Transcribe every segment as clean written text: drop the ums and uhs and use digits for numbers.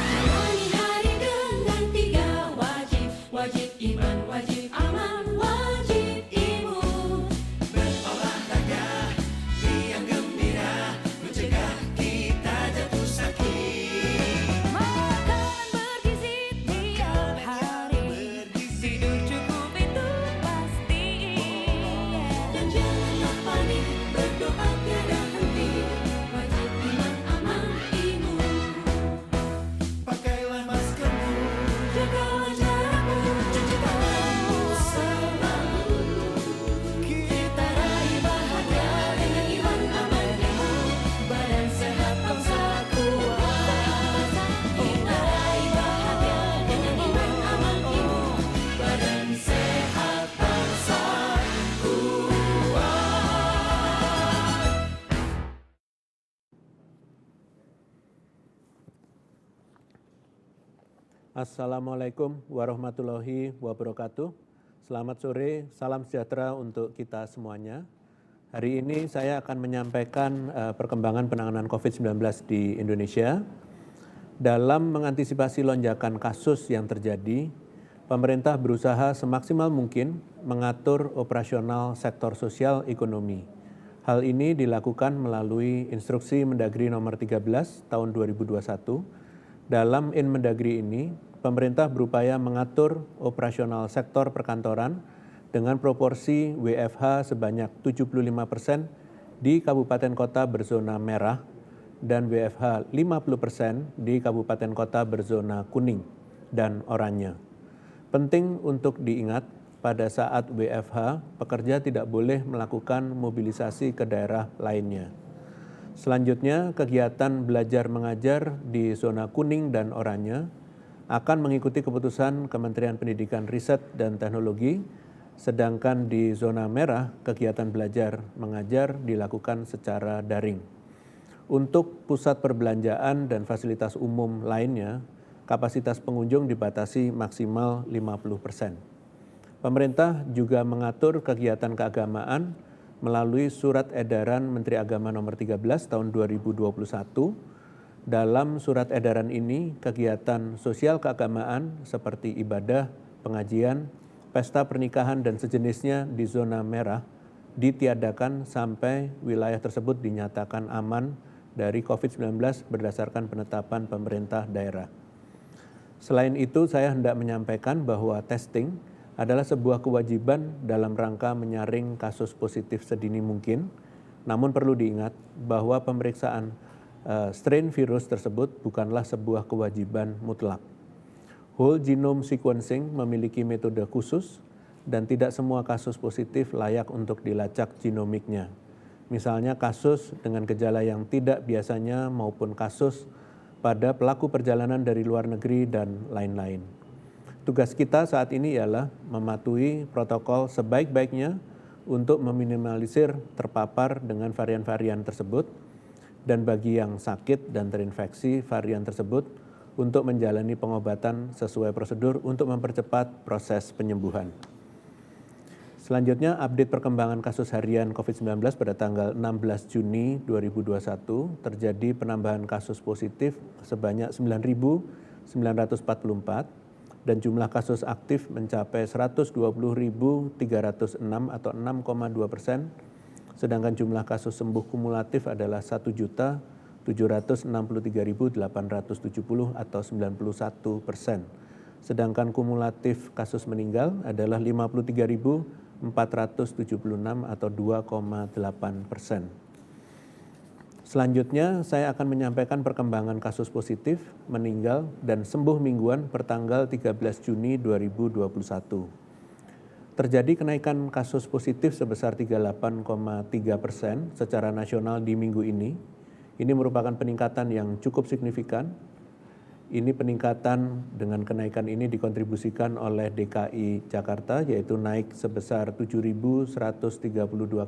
Jalani hari dengan tiga wajib, wajib iman, wajib aman, wajib imun. Berolahraga, riang gembira, mencegah kita jatuh sakit. Makan bergizi tiap hari, tidur cukup itu pasti. Dan janganlah panik, berdoa tiada henti. Wajib iman, aman, imun. Pakailah maskermu, Jagalah jarakmu, cuci tanganmu selalu. Kita raih bahagia dengan iman, aman, imun. Badan sehat, bangsa kuat. Kita raih bahagia dengan iman, aman, imun. Badan sehat, bangsa kuat. Assalamualaikum warahmatullahi wabarakatuh. Selamat sore, salam sejahtera untuk kita semuanya. Hari ini saya akan menyampaikan perkembangan penanganan COVID-19 di Indonesia. Dalam mengantisipasi lonjakan kasus yang terjadi, pemerintah berusaha semaksimal mungkin mengatur operasional sektor sosial ekonomi. Hal ini dilakukan melalui Instruksi Mendagri Nomor 13 Tahun 2021. Dalam Inmendagri ini, pemerintah berupaya mengatur operasional sektor perkantoran dengan proporsi WFH sebanyak 75% di kabupaten kota berzona merah dan WFH 50% di kabupaten kota berzona kuning dan oranye. Penting untuk diingat, pada saat WFH, pekerja tidak boleh melakukan mobilisasi ke daerah lainnya. Selanjutnya, kegiatan belajar mengajar di zona kuning dan oranye akan mengikuti keputusan Kementerian Pendidikan Riset dan Teknologi, sedangkan di zona merah, kegiatan belajar mengajar dilakukan secara daring. Untuk pusat perbelanjaan dan fasilitas umum lainnya, kapasitas pengunjung dibatasi maksimal 50%. Pemerintah juga mengatur kegiatan keagamaan melalui Surat Edaran Menteri Agama Nomor 13 Tahun 2021. Dalam surat edaran ini, kegiatan sosial keagamaan seperti ibadah, pengajian, pesta pernikahan dan sejenisnya di zona merah ditiadakan sampai wilayah tersebut dinyatakan aman dari COVID-19 berdasarkan penetapan pemerintah daerah. Selain itu, saya hendak menyampaikan bahwa testing adalah sebuah kewajiban dalam rangka menyaring kasus positif sedini mungkin. Namun perlu diingat bahwa pemeriksaan strain virus tersebut bukanlah sebuah kewajiban mutlak. Whole genome sequencing memiliki metode khusus dan tidak semua kasus positif layak untuk dilacak genomiknya. Misalnya kasus dengan gejala yang tidak biasanya maupun kasus pada pelaku perjalanan dari luar negeri dan lain-lain. Tugas kita saat ini ialah mematuhi protokol sebaik-baiknya untuk meminimalisir terpapar dengan varian-varian tersebut, dan bagi yang sakit dan terinfeksi varian tersebut untuk menjalani pengobatan sesuai prosedur untuk mempercepat proses penyembuhan. Selanjutnya, update perkembangan kasus harian COVID-19 pada tanggal 16 Juni 2021 terjadi penambahan kasus positif sebanyak 9.944 dan jumlah kasus aktif mencapai 120.306 atau 6,2%, sedangkan jumlah kasus sembuh kumulatif adalah 1.763.870 atau 91%. Sedangkan kumulatif kasus meninggal adalah 53.476 atau 2,8%. Selanjutnya, saya akan menyampaikan perkembangan kasus positif, meninggal, dan sembuh mingguan pertanggal 13 Juni 2021. Terjadi kenaikan kasus positif sebesar 38,3% secara nasional di minggu ini. Ini merupakan peningkatan yang cukup signifikan. Ini peningkatan dengan kenaikan ini dikontribusikan oleh DKI Jakarta, yaitu naik sebesar 7.132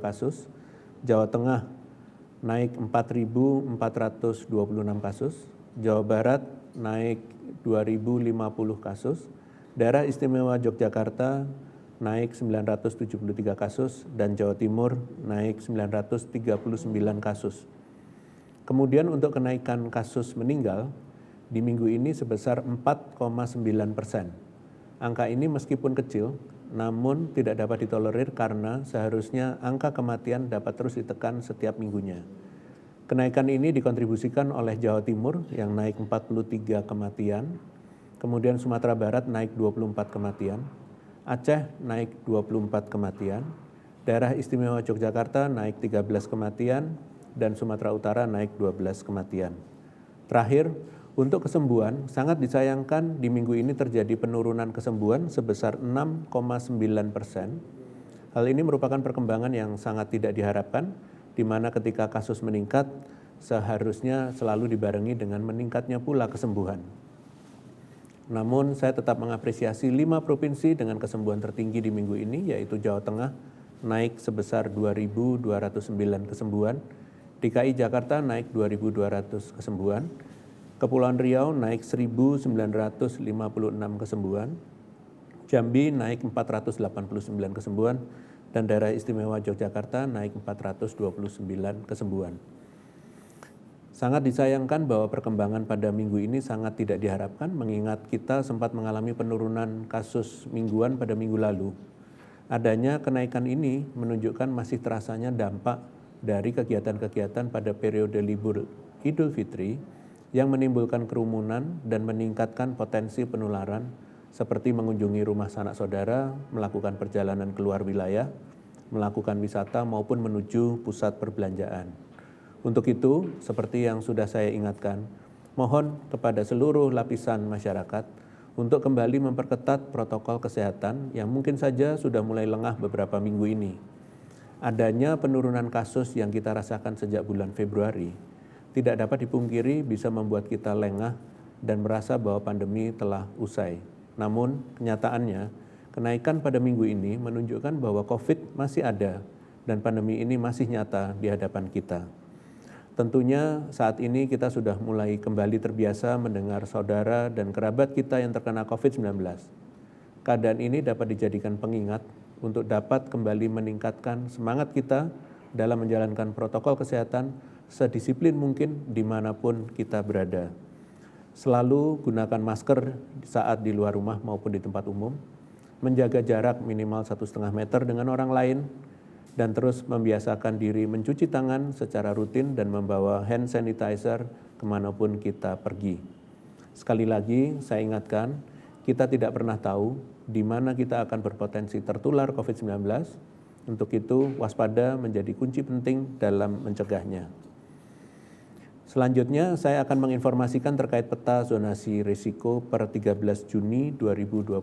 kasus, Jawa Tengah naik 4.426 kasus, Jawa Barat naik 2.050 kasus, Daerah Istimewa Yogyakarta naik 973 kasus, dan Jawa Timur naik 939 kasus. Kemudian untuk kenaikan kasus meninggal di minggu ini sebesar 4,9%. Angka ini meskipun kecil, namun tidak dapat ditolerir karena seharusnya angka kematian dapat terus ditekan setiap minggunya. Kenaikan ini dikontribusikan oleh Jawa Timur yang naik 43 kematian, kemudian Sumatera Barat naik 24 kematian, Aceh naik 24 kematian, Daerah Istimewa Yogyakarta naik 13 kematian, dan Sumatera Utara naik 12 kematian. Terakhir, untuk kesembuhan, sangat disayangkan di minggu ini terjadi penurunan kesembuhan sebesar 6,9%. Hal ini merupakan perkembangan yang sangat tidak diharapkan, di mana ketika kasus meningkat, seharusnya selalu dibarengi dengan meningkatnya pula kesembuhan. Namun, saya tetap mengapresiasi 5 provinsi dengan kesembuhan tertinggi di minggu ini, yaitu Jawa Tengah naik sebesar 2.209 kesembuhan, DKI Jakarta naik 2.200 kesembuhan, Kepulauan Riau naik 1.956 kesembuhan, Jambi naik 489 kesembuhan, dan Daerah Istimewa Yogyakarta naik 429 kesembuhan. Sangat disayangkan bahwa perkembangan pada minggu ini sangat tidak diharapkan mengingat kita sempat mengalami penurunan kasus mingguan pada minggu lalu. Adanya kenaikan ini menunjukkan masih terasanya dampak dari kegiatan-kegiatan pada periode libur Idul Fitri yang menimbulkan kerumunan dan meningkatkan potensi penularan seperti mengunjungi rumah sanak saudara, melakukan perjalanan keluar wilayah, melakukan wisata maupun menuju pusat perbelanjaan. Untuk itu, seperti yang sudah saya ingatkan, mohon kepada seluruh lapisan masyarakat untuk kembali memperketat protokol kesehatan yang mungkin saja sudah mulai lengah beberapa minggu ini. Adanya penurunan kasus yang kita rasakan sejak bulan Februari tidak dapat dipungkiri bisa membuat kita lengah dan merasa bahwa pandemi telah usai. Namun, kenyataannya, kenaikan pada minggu ini menunjukkan bahwa COVID masih ada dan pandemi ini masih nyata di hadapan kita. Tentunya saat ini kita sudah mulai kembali terbiasa mendengar saudara dan kerabat kita yang terkena COVID-19. Keadaan ini dapat dijadikan pengingat untuk dapat kembali meningkatkan semangat kita dalam menjalankan protokol kesehatan sedisiplin mungkin dimanapun kita berada. Selalu gunakan masker saat di luar rumah maupun di tempat umum, menjaga jarak minimal 1,5 meter dengan orang lain, dan terus membiasakan diri mencuci tangan secara rutin dan membawa hand sanitizer kemanapun kita pergi. Sekali lagi, saya ingatkan, kita tidak pernah tahu di mana kita akan berpotensi tertular COVID-19. Untuk itu, waspada menjadi kunci penting dalam mencegahnya. Selanjutnya, saya akan menginformasikan terkait peta zonasi risiko per 13 Juni 2021.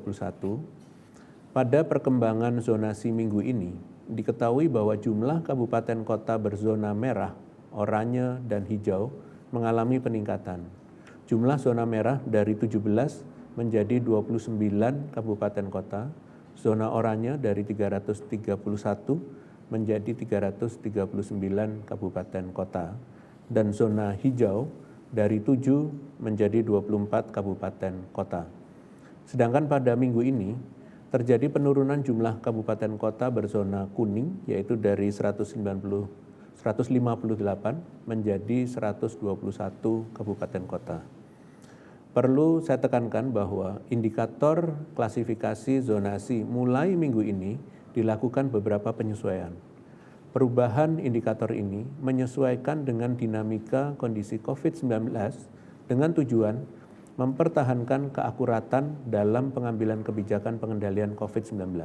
Pada perkembangan zonasi minggu ini, diketahui bahwa jumlah kabupaten kota berzona merah, oranye, dan hijau mengalami peningkatan. Jumlah zona merah dari 17 menjadi 29 kabupaten kota, zona oranye dari 331 menjadi 339 kabupaten kota, dan zona hijau dari 7 menjadi 24 kabupaten kota. Sedangkan pada minggu ini, terjadi penurunan jumlah kabupaten kota berzona kuning, yaitu dari 158 menjadi 121 kabupaten kota. Perlu saya tekankan bahwa indikator klasifikasi zonasi mulai minggu ini dilakukan beberapa penyesuaian. Perubahan indikator ini menyesuaikan dengan dinamika kondisi COVID-19 dengan tujuan mempertahankan keakuratan dalam pengambilan kebijakan pengendalian COVID-19.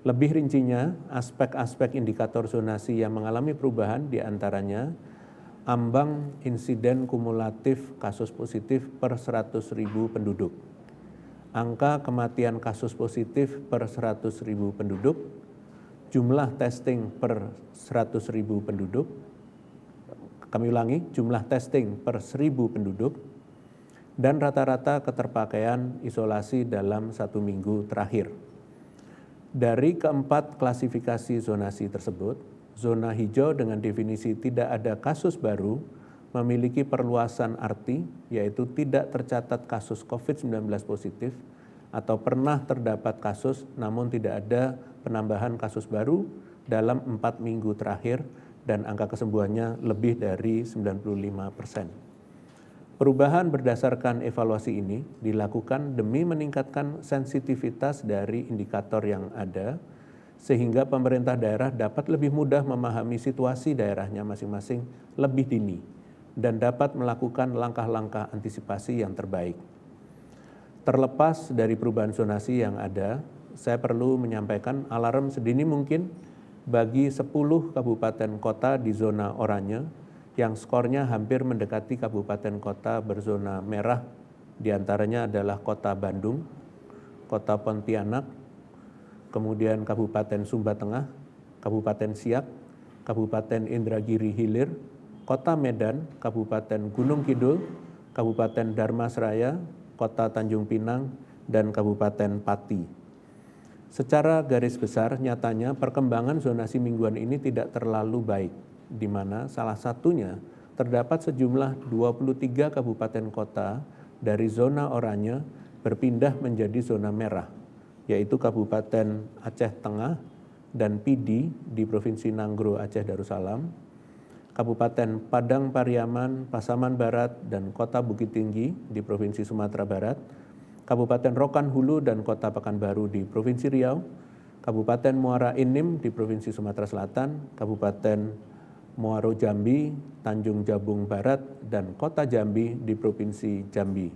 Lebih rincinya, aspek-aspek indikator zonasi yang mengalami perubahan diantaranya ambang insiden kumulatif kasus positif per 100.000 penduduk, angka kematian kasus positif per 100.000 penduduk, jumlah testing per 100.000 penduduk, kami ulangi, jumlah testing per 1.000 penduduk, dan rata-rata keterpakaian isolasi dalam 1 minggu terakhir. Dari keempat klasifikasi zonasi tersebut, zona hijau dengan definisi tidak ada kasus baru memiliki perluasan arti, yaitu tidak tercatat kasus COVID-19 positif atau pernah terdapat kasus namun tidak ada penambahan kasus baru dalam 4 minggu terakhir dan angka kesembuhannya lebih dari 95%. Perubahan berdasarkan evaluasi ini dilakukan demi meningkatkan sensitivitas dari indikator yang ada, sehingga pemerintah daerah dapat lebih mudah memahami situasi daerahnya masing-masing lebih dini dan dapat melakukan langkah-langkah antisipasi yang terbaik. Terlepas dari perubahan zonasi yang ada, saya perlu menyampaikan alarm sedini mungkin bagi 10 kabupaten kota di zona oranye yang skornya hampir mendekati kabupaten kota berzona merah, diantaranya adalah Kota Bandung, Kota Pontianak, kemudian Kabupaten Sumba Tengah, Kabupaten Siak, Kabupaten Indragiri Hilir, Kota Medan, Kabupaten Gunung Kidul, Kabupaten Dharmasraya, Kota Tanjung Pinang, dan Kabupaten Pati. Secara garis besar, nyatanya perkembangan zonasi mingguan ini tidak terlalu baik, di mana salah satunya terdapat sejumlah 23 kabupaten kota dari zona oranye berpindah menjadi zona merah, yaitu Kabupaten Aceh Tengah dan Pidi di Provinsi Nanggro Aceh Darussalam, Kabupaten Padang Pariaman, Pasaman Barat, dan Kota Bukit Tinggi di Provinsi Sumatera Barat, Kabupaten Rokan Hulu dan Kota Pekanbaru di Provinsi Riau, Kabupaten Muara Enim di Provinsi Sumatera Selatan, Kabupaten Muaro Jambi, Tanjung Jabung Barat, dan Kota Jambi di Provinsi Jambi.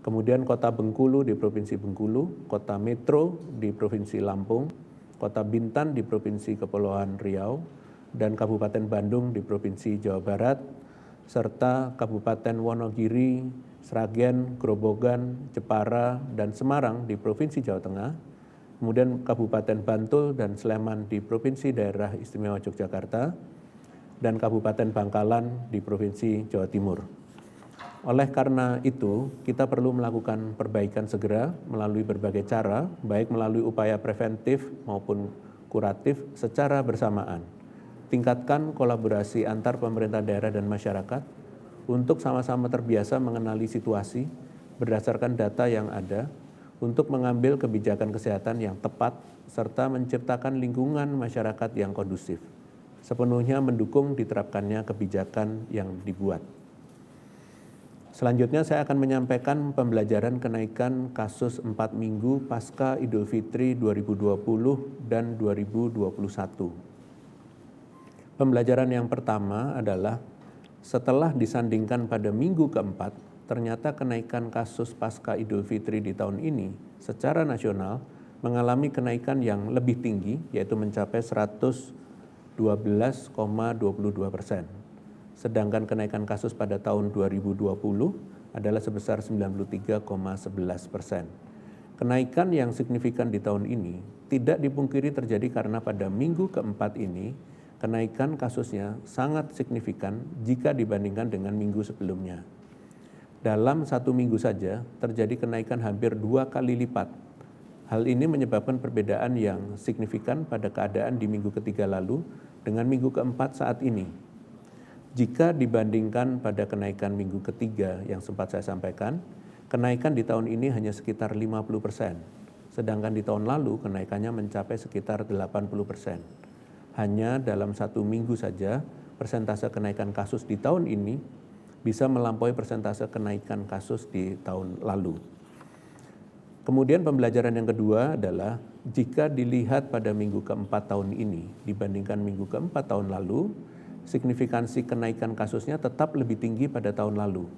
Kemudian Kota Bengkulu di Provinsi Bengkulu, Kota Metro di Provinsi Lampung, Kota Bintan di Provinsi Kepulauan Riau, dan Kabupaten Bandung di Provinsi Jawa Barat, serta Kabupaten Wonogiri, Sragen, Grobogan, Jepara, dan Semarang di Provinsi Jawa Tengah, kemudian Kabupaten Bantul dan Sleman di Provinsi Daerah Istimewa Yogyakarta, dan Kabupaten Bangkalan di Provinsi Jawa Timur. Oleh karena itu, kita perlu melakukan perbaikan segera melalui berbagai cara, baik melalui upaya preventif maupun kuratif secara bersamaan. Tingkatkan kolaborasi antar pemerintah daerah dan masyarakat untuk sama-sama terbiasa mengenali situasi berdasarkan data yang ada, untuk mengambil kebijakan kesehatan yang tepat, serta menciptakan lingkungan masyarakat yang kondusif, sepenuhnya mendukung diterapkannya kebijakan yang dibuat. Selanjutnya saya akan menyampaikan pembelajaran kenaikan kasus 4 minggu pasca Idul Fitri 2020 dan 2021. Pembelajaran yang pertama adalah setelah disandingkan pada minggu keempat, ternyata kenaikan kasus pasca Idul Fitri di tahun ini secara nasional mengalami kenaikan yang lebih tinggi, yaitu mencapai 12,22%. Sedangkan kenaikan kasus pada tahun 2020 adalah sebesar 93,11%. Kenaikan yang signifikan di tahun ini tidak dipungkiri terjadi karena pada minggu keempat ini kenaikan kasusnya sangat signifikan jika dibandingkan dengan minggu sebelumnya. Dalam 1 minggu saja terjadi kenaikan hampir 2 kali lipat. Hal ini menyebabkan perbedaan yang signifikan pada keadaan di minggu ketiga lalu dengan minggu keempat saat ini. Jika dibandingkan pada kenaikan minggu ketiga yang sempat saya sampaikan, kenaikan di tahun ini hanya sekitar 50%, sedangkan di tahun lalu kenaikannya mencapai sekitar 80%. Hanya dalam 1 minggu saja, persentase kenaikan kasus di tahun ini bisa melampaui persentase kenaikan kasus di tahun lalu. Kemudian pembelajaran yang kedua adalah jika dilihat pada minggu keempat tahun ini dibandingkan minggu keempat tahun lalu, signifikansi kenaikan kasusnya tetap lebih tinggi pada tahun lalu.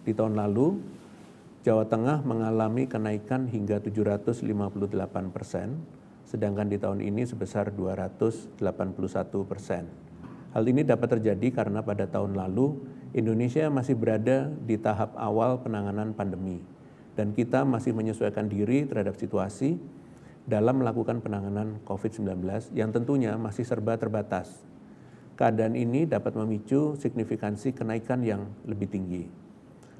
Di tahun lalu, Jawa Tengah mengalami kenaikan hingga 758%, sedangkan di tahun ini sebesar 281%. Hal ini dapat terjadi karena pada tahun lalu, Indonesia masih berada di tahap awal penanganan pandemi, dan kita masih menyesuaikan diri terhadap situasi dalam melakukan penanganan COVID-19 yang tentunya masih serba terbatas. Keadaan ini dapat memicu signifikansi kenaikan yang lebih tinggi.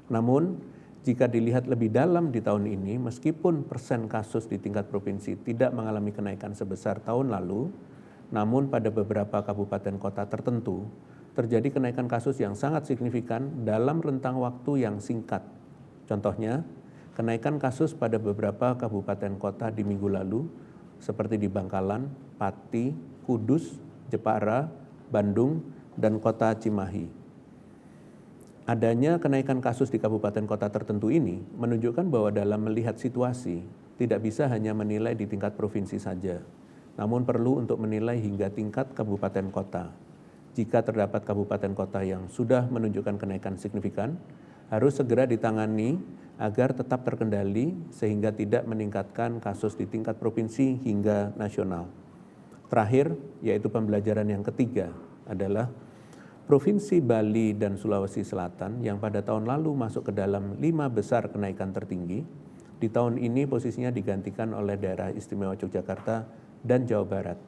Namun, jika dilihat lebih dalam di tahun ini, meskipun persen kasus di tingkat provinsi tidak mengalami kenaikan sebesar tahun lalu, namun pada beberapa kabupaten kota tertentu, terjadi kenaikan kasus yang sangat signifikan dalam rentang waktu yang singkat. Contohnya, kenaikan kasus pada beberapa kabupaten kota di minggu lalu, seperti di Bangkalan, Pati, Kudus, Jepara, Bandung, dan kota Cimahi. Adanya kenaikan kasus di kabupaten kota tertentu ini menunjukkan bahwa dalam melihat situasi tidak bisa hanya menilai di tingkat provinsi saja, namun perlu untuk menilai hingga tingkat kabupaten kota. Jika terdapat kabupaten kota yang sudah menunjukkan kenaikan signifikan, harus segera ditangani agar tetap terkendali sehingga tidak meningkatkan kasus di tingkat provinsi hingga nasional. Terakhir, yaitu pembelajaran yang ketiga adalah Provinsi Bali dan Sulawesi Selatan yang pada tahun lalu masuk ke dalam 5 besar kenaikan tertinggi, di tahun ini posisinya digantikan oleh daerah istimewa Yogyakarta dan Jawa Barat.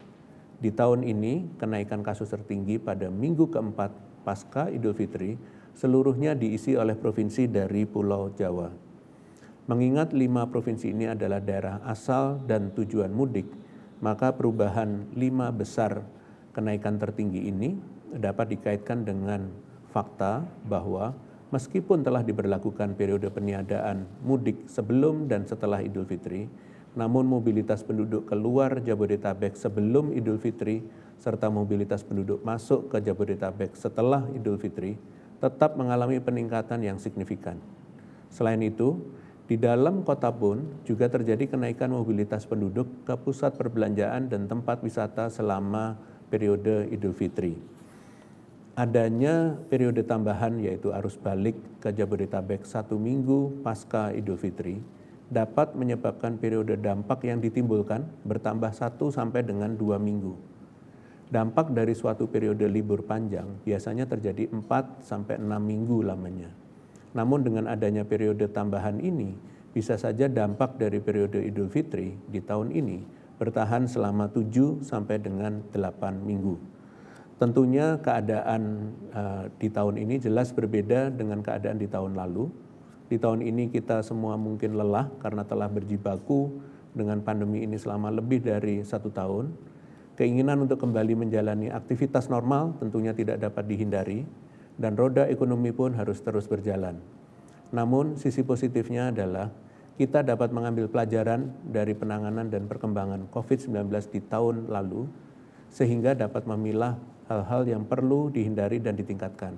Di tahun ini, kenaikan kasus tertinggi pada minggu keempat pasca Idul Fitri seluruhnya diisi oleh provinsi dari Pulau Jawa. Mengingat 5 provinsi ini adalah daerah asal dan tujuan mudik, maka perubahan 5 besar kenaikan tertinggi ini dapat dikaitkan dengan fakta bahwa meskipun telah diberlakukan periode peniadaan mudik sebelum dan setelah Idul Fitri, namun mobilitas penduduk keluar Jabodetabek sebelum Idul Fitri serta mobilitas penduduk masuk ke Jabodetabek setelah Idul Fitri tetap mengalami peningkatan yang signifikan. Selain itu, di dalam kota pun juga terjadi kenaikan mobilitas penduduk ke pusat perbelanjaan dan tempat wisata selama periode Idul Fitri. Adanya periode tambahan yaitu arus balik ke Jabodetabek 1 minggu pasca Idul Fitri dapat menyebabkan periode dampak yang ditimbulkan bertambah 1 sampai dengan 2 minggu. Dampak dari suatu periode libur panjang biasanya terjadi 4 sampai 6 minggu lamanya. Namun dengan adanya periode tambahan ini, bisa saja dampak dari periode Idul Fitri di tahun ini bertahan selama 7 sampai dengan 8 minggu. Tentunya keadaan di tahun ini jelas berbeda dengan keadaan di tahun lalu. Di tahun ini kita semua mungkin lelah karena telah berjibaku dengan pandemi ini selama lebih dari 1 tahun. Keinginan untuk kembali menjalani aktivitas normal tentunya tidak dapat dihindari dan roda ekonomi pun harus terus berjalan. Namun sisi positifnya adalah kita dapat mengambil pelajaran dari penanganan dan perkembangan COVID-19 di tahun lalu sehingga dapat memilah hal-hal yang perlu dihindari dan ditingkatkan,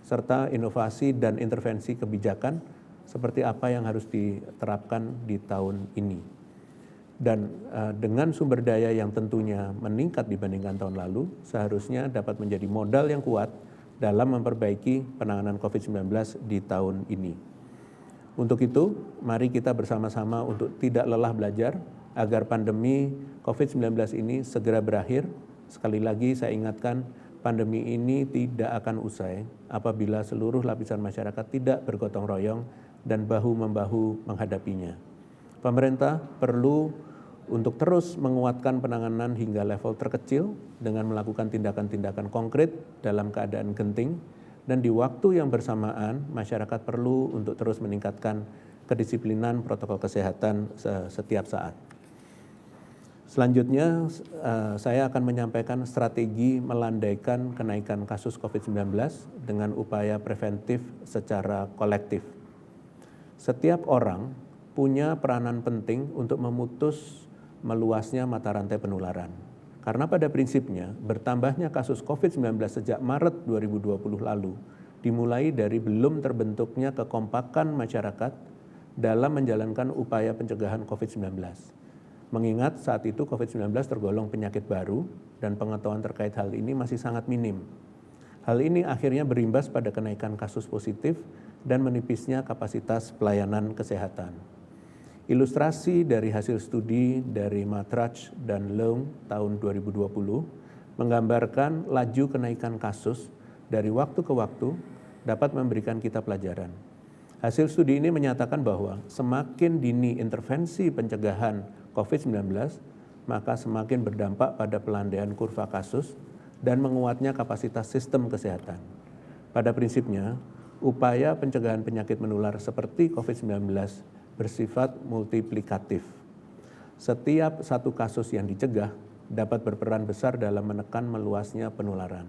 serta inovasi dan intervensi kebijakan seperti apa yang harus diterapkan di tahun ini. Dan dengan sumber daya yang tentunya meningkat dibandingkan tahun lalu, seharusnya dapat menjadi modal yang kuat dalam memperbaiki penanganan COVID-19 di tahun ini. Untuk itu, mari kita bersama-sama untuk tidak lelah belajar agar pandemi COVID-19 ini segera berakhir. Sekali lagi saya ingatkan, pandemi ini tidak akan usai apabila seluruh lapisan masyarakat tidak bergotong royong dan bahu-membahu menghadapinya. Pemerintah perlu untuk terus menguatkan penanganan hingga level terkecil dengan melakukan tindakan-tindakan konkret dalam keadaan genting, dan di waktu yang bersamaan masyarakat perlu untuk terus meningkatkan kedisiplinan protokol kesehatan setiap saat. Selanjutnya, saya akan menyampaikan strategi melandaikan kenaikan kasus COVID-19 dengan upaya preventif secara kolektif. Setiap orang punya peranan penting untuk memutus meluasnya mata rantai penularan. Karena pada prinsipnya, bertambahnya kasus COVID-19 sejak Maret 2020 lalu dimulai dari belum terbentuknya kekompakan masyarakat dalam menjalankan upaya pencegahan COVID-19. Mengingat saat itu COVID-19 tergolong penyakit baru dan pengetahuan terkait hal ini masih sangat minim. Hal ini akhirnya berimbas pada kenaikan kasus positif dan menipisnya kapasitas pelayanan kesehatan. Ilustrasi dari hasil studi dari Matrach dan Leung tahun 2020 menggambarkan laju kenaikan kasus dari waktu ke waktu dapat memberikan kita pelajaran. Hasil studi ini menyatakan bahwa semakin dini intervensi pencegahan COVID-19, maka semakin berdampak pada pelandaian kurva kasus dan menguatnya kapasitas sistem kesehatan. Pada prinsipnya, upaya pencegahan penyakit menular seperti COVID-19 bersifat multiplikatif. Setiap satu kasus yang dicegah dapat berperan besar dalam menekan meluasnya penularan.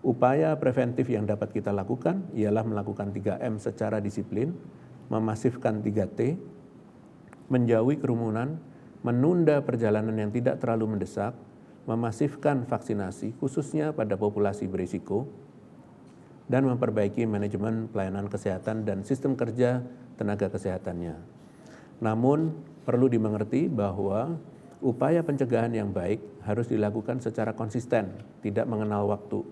Upaya preventif yang dapat kita lakukan ialah melakukan 3M secara disiplin, memasifkan 3T, menjauhi kerumunan, menunda perjalanan yang tidak terlalu mendesak, memasifkan vaksinasi khususnya pada populasi berisiko, dan memperbaiki manajemen pelayanan kesehatan dan sistem kerja tenaga kesehatannya. Namun perlu dimengerti bahwa upaya pencegahan yang baik harus dilakukan secara konsisten, tidak mengenal waktu.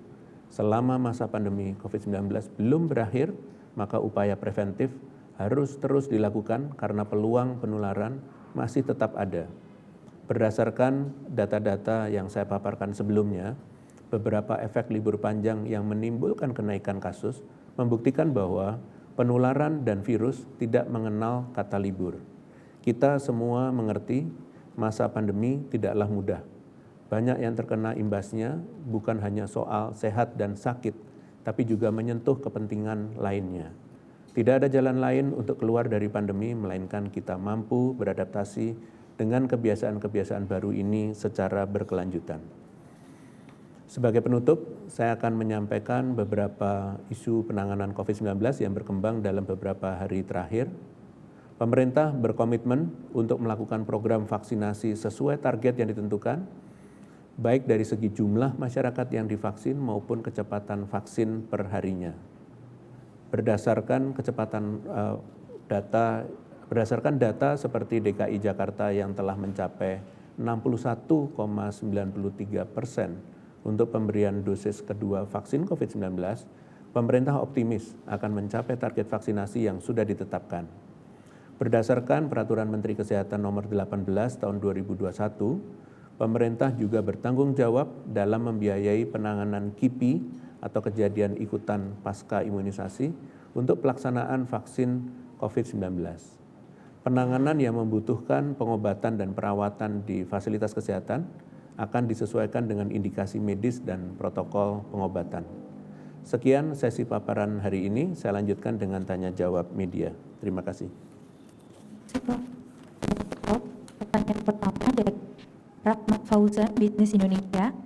Selama masa pandemi COVID-19 belum berakhir, maka upaya preventif harus terus dilakukan karena peluang penularan masih tetap ada. Berdasarkan data-data yang saya paparkan sebelumnya, beberapa efek libur panjang yang menimbulkan kenaikan kasus membuktikan bahwa penularan dan virus tidak mengenal kata libur. Kita semua mengerti masa pandemi tidaklah mudah. Banyak yang terkena imbasnya bukan hanya soal sehat dan sakit, tapi juga menyentuh kepentingan lainnya. Tidak ada jalan lain untuk keluar dari pandemi, melainkan kita mampu beradaptasi dengan kebiasaan-kebiasaan baru ini secara berkelanjutan. Sebagai penutup, saya akan menyampaikan beberapa isu penanganan COVID-19 yang berkembang dalam beberapa hari terakhir. Pemerintah berkomitmen untuk melakukan program vaksinasi sesuai target yang ditentukan, baik dari segi jumlah masyarakat yang divaksin maupun kecepatan vaksin per harinya. Berdasarkan data seperti DKI Jakarta yang telah mencapai 61,93% untuk pemberian dosis kedua vaksin COVID-19, pemerintah optimis akan mencapai target vaksinasi yang sudah ditetapkan. Berdasarkan Peraturan Menteri Kesehatan Nomor 18 Tahun 2021, pemerintah juga bertanggung jawab dalam membiayai penanganan KIPI atau kejadian ikutan pasca imunisasi untuk pelaksanaan vaksin COVID-19. Penanganan yang membutuhkan pengobatan dan perawatan di fasilitas kesehatan akan disesuaikan dengan indikasi medis dan protokol pengobatan. Sekian sesi paparan hari ini, saya lanjutkan dengan tanya jawab media. Terima kasih. Pertanyaan pertama dari Rahmat Fauzan, Bisnis Indonesia.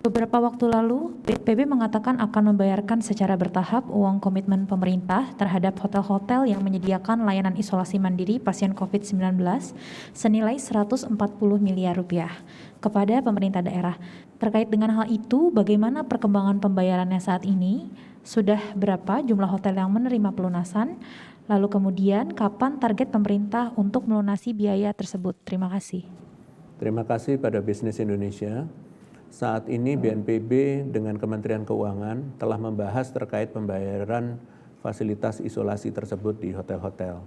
Beberapa waktu lalu, BNPB mengatakan akan membayarkan secara bertahap uang komitmen pemerintah terhadap hotel-hotel yang menyediakan layanan isolasi mandiri pasien COVID-19 senilai 140 miliar rupiah kepada pemerintah daerah. Terkait dengan hal itu, bagaimana perkembangan pembayarannya saat ini? Sudah berapa jumlah hotel yang menerima pelunasan? Lalu kemudian, kapan target pemerintah untuk melunasi biaya tersebut? Terima kasih. Terima kasih pada Bisnis Indonesia. Saat ini BNPB dengan Kementerian Keuangan telah membahas terkait pembayaran fasilitas isolasi tersebut di hotel-hotel.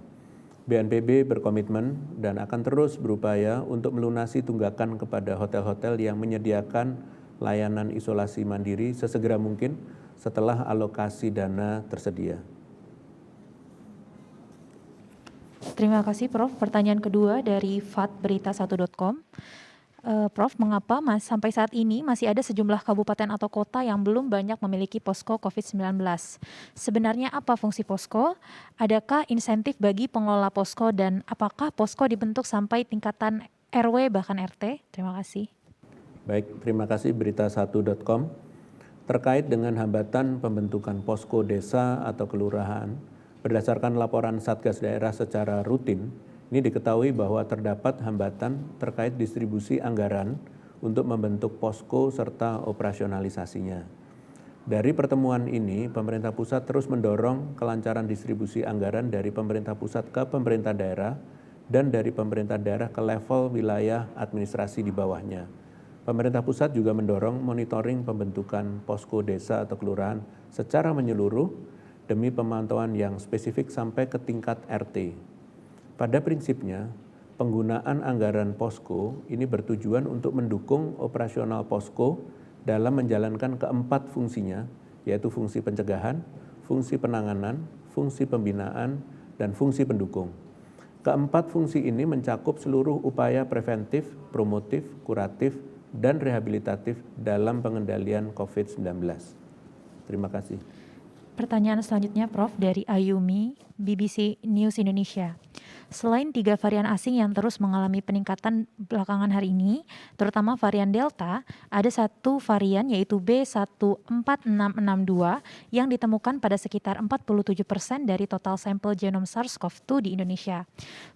BNPB berkomitmen dan akan terus berupaya untuk melunasi tunggakan kepada hotel-hotel yang menyediakan layanan isolasi mandiri sesegera mungkin setelah alokasi dana tersedia. Terima kasih Prof. Pertanyaan kedua dari fatberita1.com. Prof, mengapa sampai saat ini masih ada sejumlah kabupaten atau kota yang belum banyak memiliki posko COVID-19? Sebenarnya apa fungsi posko? Adakah insentif bagi pengelola posko dan apakah posko dibentuk sampai tingkatan RW bahkan RT? Terima kasih. Baik, terima kasih berita1.com. Terkait dengan hambatan pembentukan posko desa atau kelurahan, berdasarkan laporan Satgas Daerah secara rutin, ini diketahui bahwa terdapat hambatan terkait distribusi anggaran untuk membentuk posko serta operasionalisasinya. Dari pertemuan ini, pemerintah pusat terus mendorong kelancaran distribusi anggaran dari pemerintah pusat ke pemerintah daerah dan dari pemerintah daerah ke level wilayah administrasi di bawahnya. Pemerintah pusat juga mendorong monitoring pembentukan posko desa atau kelurahan secara menyeluruh demi pemantauan yang spesifik sampai ke tingkat RT. Pada prinsipnya, penggunaan anggaran posko ini bertujuan untuk mendukung operasional posko dalam menjalankan keempat fungsinya, yaitu fungsi pencegahan, fungsi penanganan, fungsi pembinaan, dan fungsi pendukung. Keempat fungsi ini mencakup seluruh upaya preventif, promotif, kuratif, dan rehabilitatif dalam pengendalian COVID-19. Terima kasih. Pertanyaan selanjutnya Prof. dari Ayumi, BBC News Indonesia. Selain 3 varian asing yang terus mengalami peningkatan belakangan hari ini, terutama varian Delta, ada satu varian yaitu B14662 yang ditemukan pada sekitar 47% dari total sampel genom SARS-CoV-2 di Indonesia.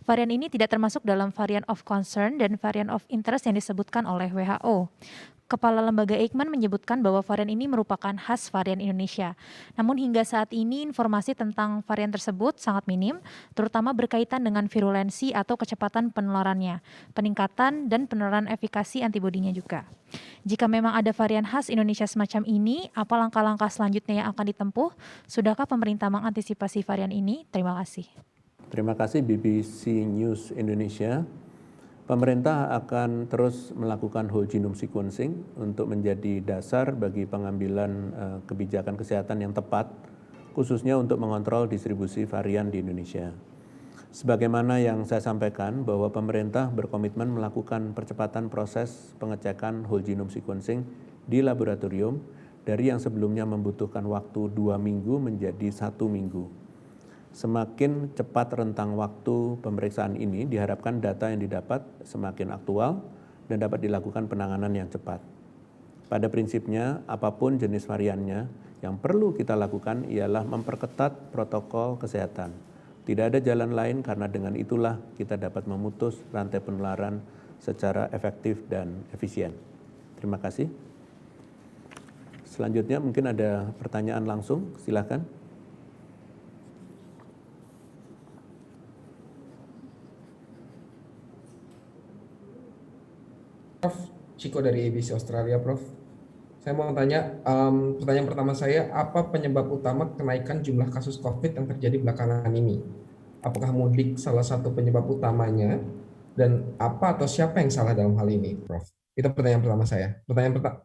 Varian ini tidak termasuk dalam varian of concern dan varian of interest yang disebutkan oleh WHO. Kepala Lembaga Eijkman menyebutkan bahwa varian ini merupakan khas varian Indonesia. Namun hingga saat ini informasi tentang varian tersebut sangat minim, terutama berkaitan dengan virulensi atau kecepatan penularannya, peningkatan dan penularan efikasi antibodinya juga. Jika memang ada varian khas Indonesia semacam ini, apa langkah-langkah selanjutnya yang akan ditempuh? Sudahkah pemerintah mengantisipasi varian ini? Terima kasih. Terima kasih BBC News Indonesia. Pemerintah akan terus melakukan whole genome sequencing untuk menjadi dasar bagi pengambilan kebijakan kesehatan yang tepat, khususnya untuk mengontrol distribusi varian di Indonesia. Sebagaimana yang saya sampaikan bahwa pemerintah berkomitmen melakukan percepatan proses pengecekan whole genome sequencing di laboratorium dari yang sebelumnya membutuhkan waktu 2 minggu menjadi 1 minggu. Semakin cepat rentang waktu pemeriksaan ini, diharapkan data yang didapat semakin aktual dan dapat dilakukan penanganan yang cepat. Pada prinsipnya, apapun jenis variannya, yang perlu kita lakukan ialah memperketat protokol kesehatan. Tidak ada jalan lain karena dengan itulah kita dapat memutus rantai penularan secara efektif dan efisien. Terima kasih. Selanjutnya mungkin ada pertanyaan langsung, silakan. Prof, Ciko dari ABC Australia, Prof. Saya mau tanya, pertanyaan pertama saya, apa penyebab utama kenaikan jumlah kasus COVID yang terjadi belakangan ini? Apakah mudik salah satu penyebab utamanya? Dan apa atau siapa yang salah dalam hal ini, Prof? Itu pertanyaan pertama saya.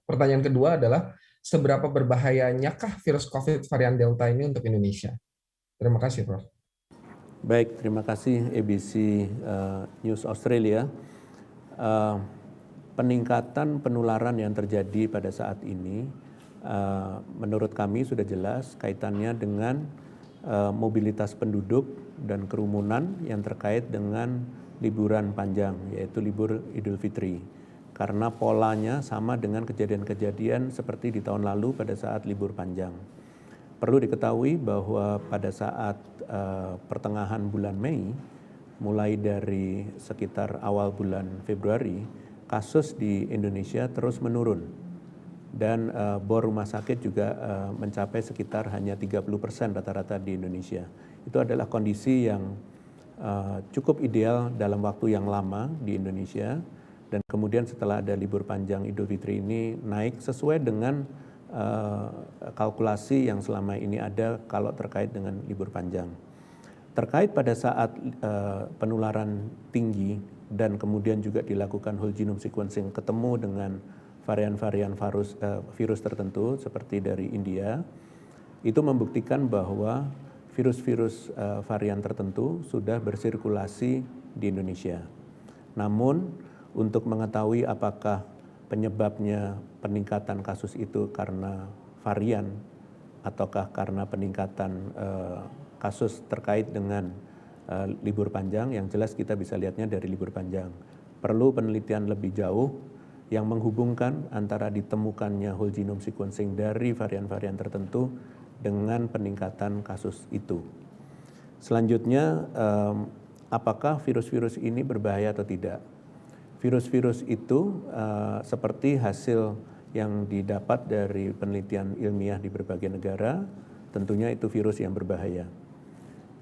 Pertanyaan kedua adalah, seberapa berbahayanyakah virus COVID varian Delta ini untuk Indonesia? Terima kasih, Prof. Baik, terima kasih ABC News Australia. Peningkatan penularan yang terjadi pada saat ini menurut kami sudah jelas kaitannya dengan mobilitas penduduk dan kerumunan yang terkait dengan liburan panjang, yaitu libur Idul Fitri. Karena polanya sama dengan kejadian-kejadian seperti di tahun lalu pada saat libur panjang. Perlu diketahui bahwa pada saat pertengahan bulan Mei, mulai dari sekitar awal bulan Februari, kasus di Indonesia terus menurun dan bor rumah sakit juga mencapai sekitar hanya 30% rata-rata di Indonesia. Itu adalah kondisi yang cukup ideal dalam waktu yang lama di Indonesia, dan kemudian setelah ada libur panjang Idul Fitri ini naik sesuai dengan kalkulasi yang selama ini ada kalau terkait dengan libur panjang. Terkait pada saat penularan tinggi dan kemudian juga dilakukan whole genome sequencing ketemu dengan varian-varian virus tertentu seperti dari India, itu membuktikan bahwa virus-virus varian tertentu sudah bersirkulasi di Indonesia. Namun untuk mengetahui apakah penyebabnya peningkatan kasus itu karena varian ataukah karena peningkatan kasus terkait dengan libur panjang, yang jelas kita bisa lihatnya dari libur panjang. Perlu penelitian lebih jauh yang menghubungkan antara ditemukannya whole genome sequencing dari varian-varian tertentu dengan peningkatan kasus itu. Selanjutnya, apakah virus-virus ini berbahaya atau tidak? Virus-virus itu seperti hasil yang didapat dari penelitian ilmiah di berbagai negara, tentunya itu virus yang berbahaya.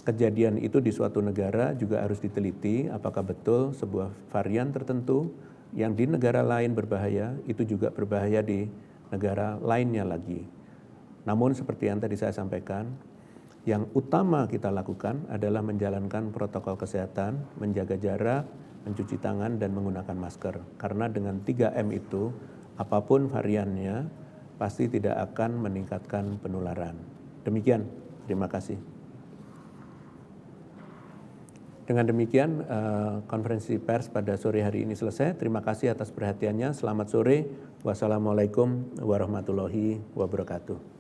Kejadian itu di suatu negara juga harus diteliti apakah betul sebuah varian tertentu yang di negara lain berbahaya, itu juga berbahaya di negara lainnya lagi. Namun seperti yang tadi saya sampaikan, yang utama kita lakukan adalah menjalankan protokol kesehatan, menjaga jarak, mencuci tangan, dan menggunakan masker. Karena dengan 3M itu, apapun variannya, pasti tidak akan meningkatkan penularan. Demikian, terima kasih. Dengan demikian, konferensi pers pada sore hari ini selesai. Terima kasih atas perhatiannya. Selamat sore. Wassalamualaikum warahmatullahi wabarakatuh.